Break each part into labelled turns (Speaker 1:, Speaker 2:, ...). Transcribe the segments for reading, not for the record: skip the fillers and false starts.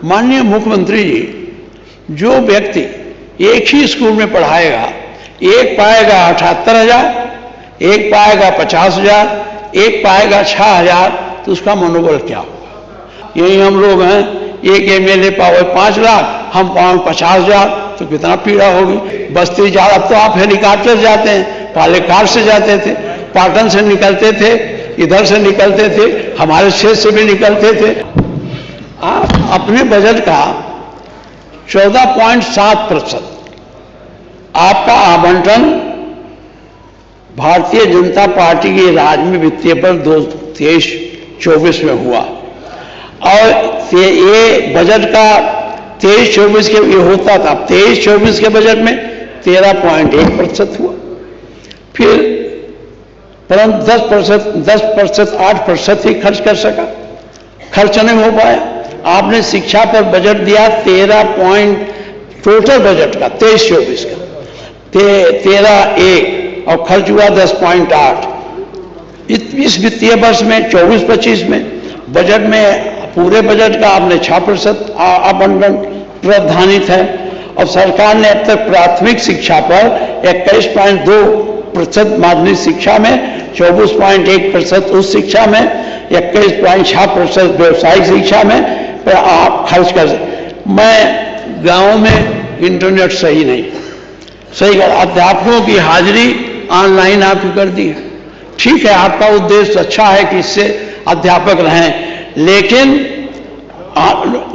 Speaker 1: माननीय मुख्यमंत्री जी, जो व्यक्ति एक ही स्कूल में पढ़ाएगा, एक पाएगा 78,000, एक पाएगा 50,000, एक पाएगा 6,000, तो उसका मनोबल क्या होगा? यही हम लोग हैं, एक एमएलए पावे 5 लाख, हम पावे 50,000, तो कितना पीड़ा होगी। बस्ती जा, अब तो आप हेलीकॉप्टर जाते हैं, पहले कार से जाते थे, पाटन से निकलते थे, इधर से निकलते थे, हमारे क्षेत्र से भी निकलते थे। आप अपने बजट का 14.7% आपका आवंटन भारतीय जनता पार्टी के राज में वित्तीय पर 23-24 में हुआ, और ये बजट का 23-24 के ये होता था, 23-24 के बजट में 13.1% हुआ। फिर परंतु 10%, 8% ही खर्च कर सका, खर्च नहीं हो पाया। आपने शिक्षा पर बजट दिया 13 टोटल बजट का 23-24 का 13.1 और खर्च हुआ 10.8। इस वित्तीय वर्ष में 24-25 में बजट में पूरे बजट का आपने 6% आवंटन प्रावधानित है, और सरकार ने अब तक प्राथमिक शिक्षा पर 21.2%, माध्यमिक शिक्षा में 24.1%, उच्च शिक्षा में 21.6%, व्यावसायिक शिक्षा में पर आप खर्च कर। मैं गांव में इंटरनेट सही नहीं, सही कर, अध्यापकों की हाजिरी ऑनलाइन आपकी कर दी है, ठीक है, आपका उद्देश्य अच्छा है कि इससे अध्यापक रहें, लेकिन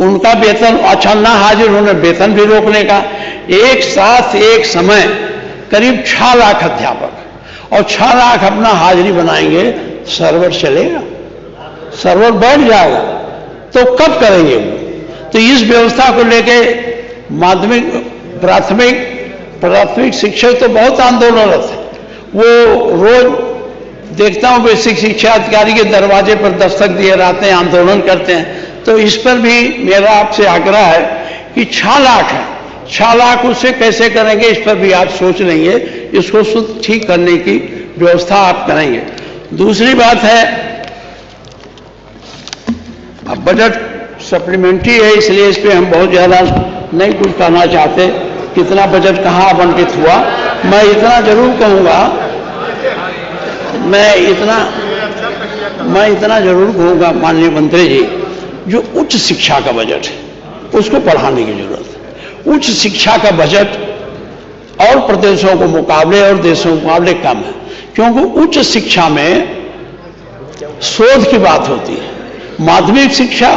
Speaker 1: उनका वेतन अच्छा ना हाजिर होने, वेतन भी रोकने का। एक साथ एक समय करीब 6 लाख अध्यापक और 6 लाख अपना हाजिरी बनाएंगे, सर्वर चलेगा, सर्वर बैठ जाएगा, तो कब करेंगे वो? तो इस व्यवस्था को लेके माध्यमिक प्राथमिक शिक्षक तो बहुत आंदोलनरत है। वो रोज देखता हूं बेसिक शिक्षा अधिकारी के दरवाजे पर दस्तक दिए रहते हैं, आंदोलन करते हैं। तो इस पर भी मेरा आपसे आग्रह है कि 6 लाख है, 6 लाख उससे कैसे करेंगे, इस पर भी आप सोच लेंगे, इसको शुद्ध ठीक करने की व्यवस्था आप करेंगे। दूसरी बात है, अब बजट सप्लीमेंट्री है, इसलिए इस पर हम बहुत ज्यादा नहीं कुछ कहना चाहते, कितना बजट कहाँ आवंटित हुआ। मैं इतना जरूर कहूंगा, मैं इतना जरूर कहूंगा माननीय मंत्री जी, जो उच्च शिक्षा का बजट है उसको बढ़ाने की जरूरत है। उच्च शिक्षा का बजट और प्रदेशों के मुकाबले और देशों के मुकाबले कम है, क्योंकि उच्च शिक्षा में शोध की बात होती है। माध्यमिक शिक्षा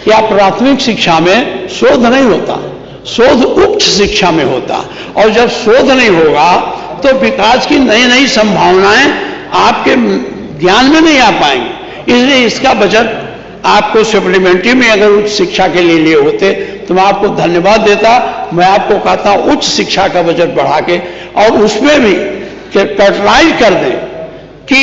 Speaker 1: या प्राथमिक शिक्षा में शोध नहीं होता, शोध उच्च शिक्षा में होता, और जब शोध नहीं होगा तो विकास की नई नई संभावनाएं आपके ज्ञान में नहीं आ पाएंगी। इसलिए इसका बजट आपको सप्लीमेंट्री में अगर उच्च शिक्षा के लिए होते तो मैं आपको धन्यवाद देता। मैं आपको कहता हूं उच्च शिक्षा का बजट बढ़ा के और उसमें भी कैटेगराइज कर दें कि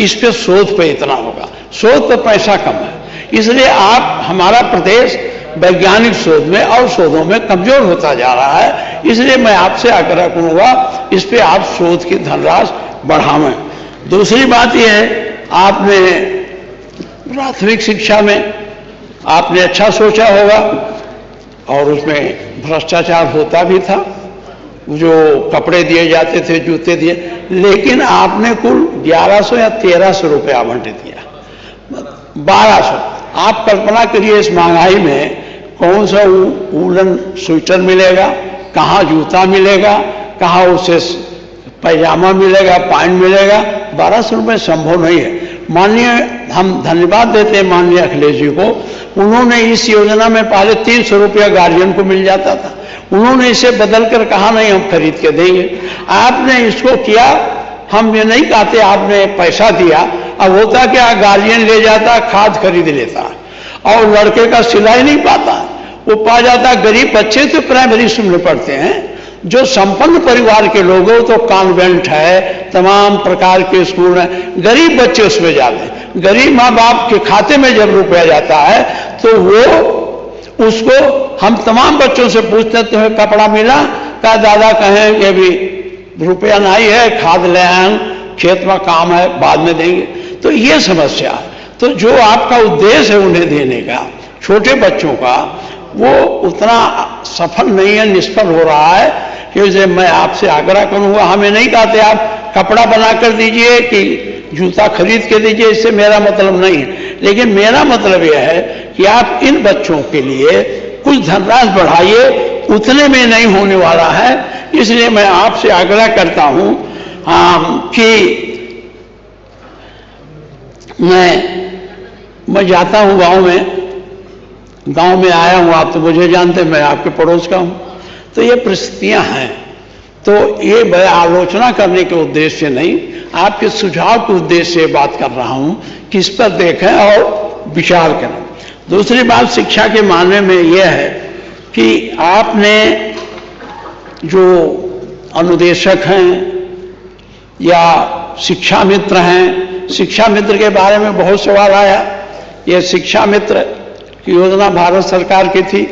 Speaker 1: इस पे शोध पे इतना होगा, शोध पे पैसा कम है, इसलिए आप हमारा प्रदेश वैज्ञानिक शोध में और शोधों में कमजोर होता जा रहा है। इसलिए मैं आपसे आग्रह करूंगा इस पे आप शोध की धनराशि बढ़ावें। दूसरी बात यह है, आपने प्राथमिक शिक्षा में आपने अच्छा सोचा होगा, और उसमें भ्रष्टाचार होता भी था, जो कपड़े दिए जाते थे, जूते दिए, लेकिन आपने कुल 1100 या 1300 रुपये आवंटित किया, 1200। आप कल्पना करिए इस महंगाई में कौन सा वूलन स्वेटर मिलेगा, कहाँ जूता मिलेगा, कहाँ उसे पैजामा मिलेगा, पैंट मिलेगा, 1200 रुपये संभव नहीं है। माननीय हम धन्यवाद देते हैं माननीय अखिलेश जी को, उन्होंने इस योजना में पहले 300 रुपया गार्जियन को मिल जाता था, उन्होंने इसे बदलकर कहा नहीं हम खरीद के देंगे। आपने इसको किया, हम ये नहीं कहते आपने पैसा दिया, अब होता क्या, गार्जियन ले जाता खाद खरीद लेता और लड़के का सिलाई नहीं पाता, वो पा जाता गरीब बच्चे तो प्राइमरी स्कूल में पढ़ते हैं, जो संपन्न परिवार के लोग हो तो कॉन्वेंट है, तमाम प्रकार के स्कूल हैं, गरीब बच्चे उसमें जाते हैं। गरीब माँ बाप के खाते में जब रुपया जाता है तो वो उसको हम तमाम बच्चों से पूछते हैं तुम्हें कपड़ा मिला, का दादा कहें कि भी रुपया नहीं है, खाद ले आए, खेत में काम है बाद में देंगे। तो ये समस्या, तो जो आपका उद्देश्य है उन्हें देने का, छोटे बच्चों का वो उतना सफल नहीं है, निष्फल हो रहा है कि मैं आपसे आग्रह करूंगा, हमें नहीं कहते आप कपड़ा बना कर दीजिए कि जूता खरीद के दीजिए, इससे मेरा मतलब नहीं है, लेकिन मेरा मतलब यह है कि आप इन बच्चों के लिए कुछ धनराशि बढ़ाइए, उतने में नहीं होने वाला है। इसलिए मैं आपसे आग्रह करता हूं कि मैं जाता हूं गांव में आया हूं, आप तो मुझे जानते हैं, मैं आपके पड़ोस का हूं, तो ये परिस्थितियां हैं। तो ये मैं आलोचना करने के उद्देश्य से नहीं, आपके सुझाव के उद्देश्य से बात कर रहा हूं कि इस पर देखें और विचार करें। दूसरी बात शिक्षा के मामले में यह है कि आपने जो अनुदेशक हैं या शिक्षा मित्र हैं, शिक्षा मित्र के बारे में बहुत सवाल आया। यह शिक्षा मित्र की योजना भारत सरकार की थी,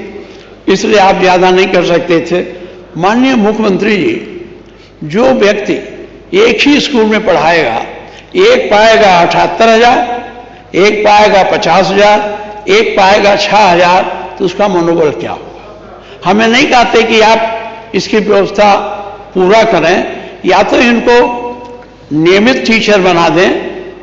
Speaker 1: इसलिए आप ज़्यादा नहीं कर सकते थे। माननीय मुख्यमंत्री जी, जो व्यक्ति एक ही स्कूल में पढ़ाएगा, एक पाएगा 78,000, एक पाएगा 50,000, एक पाएगा 6,000, तो उसका मनोबल क्या होगा? हमें नहीं कहते कि आप इसकी व्यवस्था पूरा करें, या तो इनको नियमित टीचर बना दें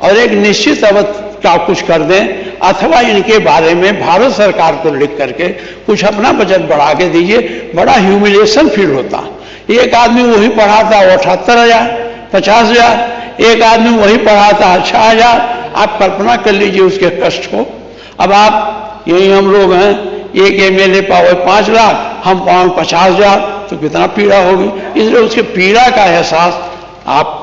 Speaker 1: और एक निश्चित अवधि का कुछ कर दें, अथवा इनके बारे में भारत सरकार को लिख करके कुछ अपना बजट बढ़ा के दीजिए। बड़ा ह्यूमिलिएशन फील होता। एक आदमी वही पढ़ाता वो 78,000, 50,000, एक आदमी वही पढ़ाता 6,000। आप कल्पना कर लीजिए उसके कष्ट को। अब आप यही हम लोग हैं, एक एमएलए पावे 5 लाख, हम पावे 50,000, तो कितना पीड़ा होगी। इसलिए उसके पीड़ा का एहसास आप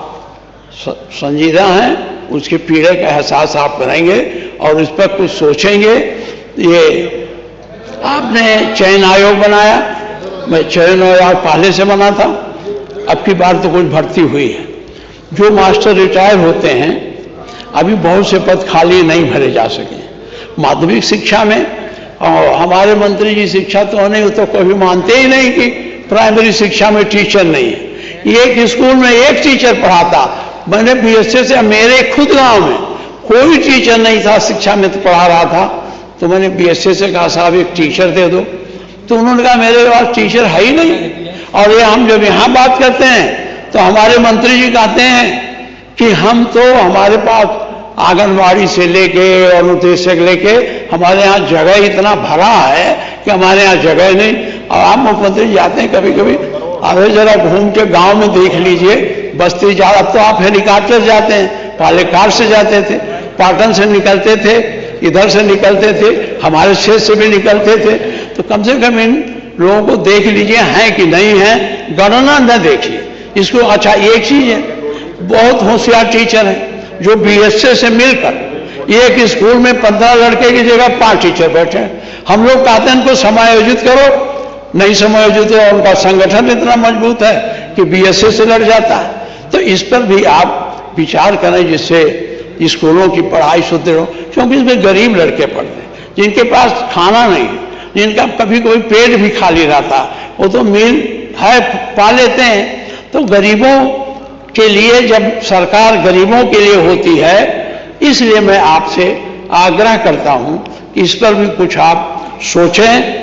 Speaker 1: संजीदा हैं, उसके पीड़े का एहसास आप करेंगे और इस पर कुछ सोचेंगे। ये आपने चयन आयोग बनाया, मैं चयन आयोग पहले से बना था, अब की बार तो कुछ भर्ती हुई है। जो मास्टर रिटायर होते हैं, अभी बहुत से पद खाली नहीं भरे जा सके माध्यमिक शिक्षा में। और हमारे मंत्री जी शिक्षा तो नहीं, तो कभी मानते ही नहीं कि प्राइमरी शिक्षा में टीचर नहीं है। एक स्कूल में एक टीचर पढ़ाता। मैंने बीएसए से, मेरे खुद गांव में कोई टीचर नहीं था, शिक्षा में तो पढ़ा रहा था, तो मैंने बीएसए से कहा साहब एक टीचर दे दो, तो उन्होंने कहा मेरे पास टीचर है ही नहीं। और ये हम जब यहां बात करते हैं तो हमारे मंत्री जी कहते हैं कि हम तो हमारे पास आंगनबाड़ी से लेके और अनुदेशक लेके हमारे यहाँ जगह इतना भरा है कि हमारे यहाँ जगह नहीं। और आप मुख्यमंत्री जाते हैं कभी कभी, अरे जरा घूम के गांव में देख लीजिए, बस्ती जा, अब तो आप हेलीकॉप्टर जाते हैं, पहले कार से जाते थे, पाटन से निकलते थे, इधर से निकलते थे, हमारे क्षेत्र से भी निकलते थे। तो कम से कम इन लोगों को देख लीजिए हैं कि नहीं है, गणना न देखिए इसको। अच्छा एक चीज है, बहुत होशियार टीचर है जो बीएसए से मिलकर एक स्कूल में 15 लड़के की जगह 5 टीचर बैठे हैं। हम लोग कहते हैं इनको समायोजित करो, नहीं समायोजित है, उनका संगठन इतना मजबूत है कि बीएसए से लड़ जाता है। तो इस पर भी आप विचार करें जिससे स्कूलों की पढ़ाई सुधरे हो, क्योंकि इसमें गरीब लड़के पढ़ते हैं जिनके पास खाना नहीं है, जिनका कभी कोई पेट भी खाली रहता, वो तो मिल है पा लेते हैं। तो गरीबों के लिए, जब सरकार गरीबों के लिए होती है, इसलिए मैं आपसे आग्रह करता हूं कि इस पर भी कुछ आप सोचें